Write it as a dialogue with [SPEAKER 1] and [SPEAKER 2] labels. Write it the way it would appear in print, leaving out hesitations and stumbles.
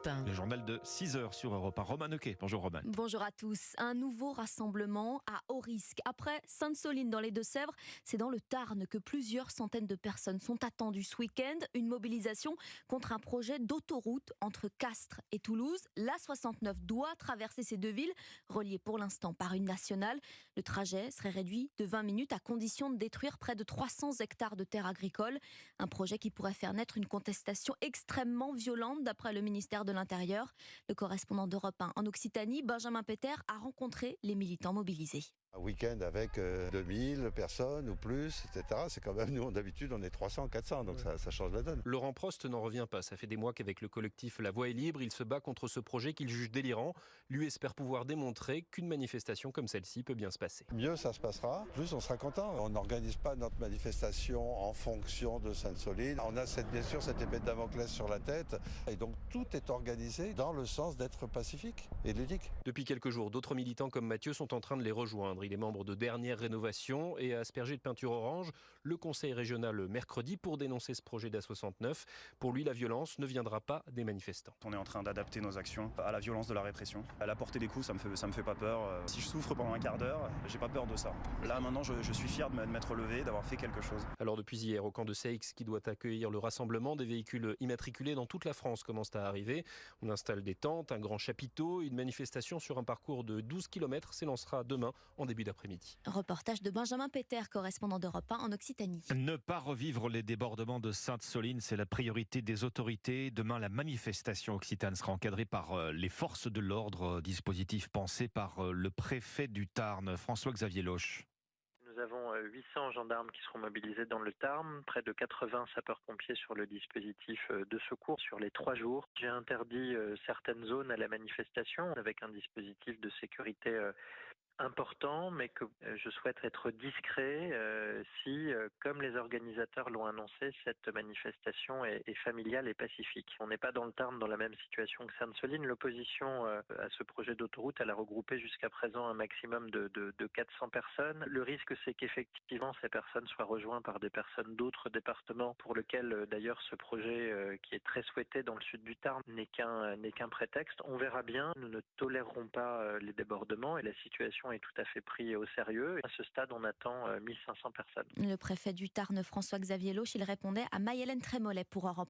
[SPEAKER 1] Europe 1.
[SPEAKER 2] Le journal de 6 heures sur Europe 1. Romain Neuquet. Bonjour Romain.
[SPEAKER 3] Bonjour à tous. Un nouveau rassemblement à haut risque. Après Sainte-Soline dans les Deux-Sèvres, c'est dans le Tarn que plusieurs centaines de personnes sont attendues ce week-end. Une mobilisation contre un projet d'autoroute entre Castres et Toulouse. L'A69 doit traverser ces deux villes, reliées pour l'instant par une nationale. Le trajet serait réduit de 20 minutes à condition de détruire près de 300 hectares de terres agricoles. Un projet qui pourrait faire naître une contestation extrêmement violente d'après le ministère de l'Intérieur. Le correspondant d'Europe 1 en Occitanie, Benjamin Péter, a rencontré les militants mobilisés.
[SPEAKER 4] Un week-end avec 2000 personnes ou plus, etc. C'est quand même, nous, d'habitude, on est 300, 400, donc ça change la donne.
[SPEAKER 5] Laurent Prost n'en revient pas. Ça fait des mois qu'avec le collectif La Voix est libre, il se bat contre ce projet qu'il juge délirant. Lui espère pouvoir démontrer qu'une manifestation comme celle-ci peut bien se passer.
[SPEAKER 4] Mieux ça se passera, plus on sera content. On n'organise pas notre manifestation en fonction de Sainte-Soline. On a bien sûr cette épée de Damoclès sur la tête. Et donc tout est organisé dans le sens d'être pacifique et ludique.
[SPEAKER 5] Depuis quelques jours, d'autres militants comme Mathieu sont en train de les rejoindre. Il est membre de Dernière Rénovation et a aspergé de peinture orange le conseil régional mercredi pour dénoncer ce projet d'A69. Pour lui, la violence ne viendra pas des manifestants.
[SPEAKER 6] On est en train d'adapter nos actions à la violence de la répression. À la portée des coups, ça me fait pas peur. Si je souffre pendant un quart d'heure, j'ai pas peur de ça. Là, maintenant, je suis fier de m'être levé, d'avoir fait quelque chose.
[SPEAKER 5] Alors depuis hier, au camp de Seix, qui doit accueillir le rassemblement, des véhicules immatriculés dans toute la France commencent à arriver. On installe des tentes, un grand chapiteau. Une manifestation sur un parcours de 12 km s'élancera demain en début d'après-midi.
[SPEAKER 3] Reportage de Benjamin Péter, correspondant d'Europe 1 en Occitanie.
[SPEAKER 2] Ne pas revivre les débordements de Sainte-Soline, c'est la priorité des autorités. Demain, la manifestation occitane sera encadrée par les forces de l'ordre, dispositif pensé par le préfet du Tarn, François-Xavier Loche.
[SPEAKER 7] Nous avons 800 gendarmes qui seront mobilisés dans le Tarn, près de 80 sapeurs-pompiers sur le dispositif de secours sur les 3 jours. J'ai interdit certaines zones à la manifestation avec un dispositif de sécurité important, mais que je souhaite être discret si, comme les organisateurs l'ont annoncé, cette manifestation est familiale et pacifique. On n'est pas dans le Tarn dans la même situation que Sainte-Soline. L'opposition à ce projet d'autoroute, elle a regroupé jusqu'à présent un maximum de 400 personnes. Le risque, c'est qu'effectivement, ces personnes soient rejointes par des personnes d'autres départements pour lesquels, d'ailleurs, ce projet qui est très souhaité dans le sud du Tarn n'est qu'un prétexte. On verra bien. Nous ne tolérerons pas les débordements et la situation est tout à fait pris au sérieux. À ce stade, on attend 1500 personnes.
[SPEAKER 3] Le préfet du Tarn, François-Xavier Loche, il répondait à Maï-Hélène Trémollet pour Europe 1.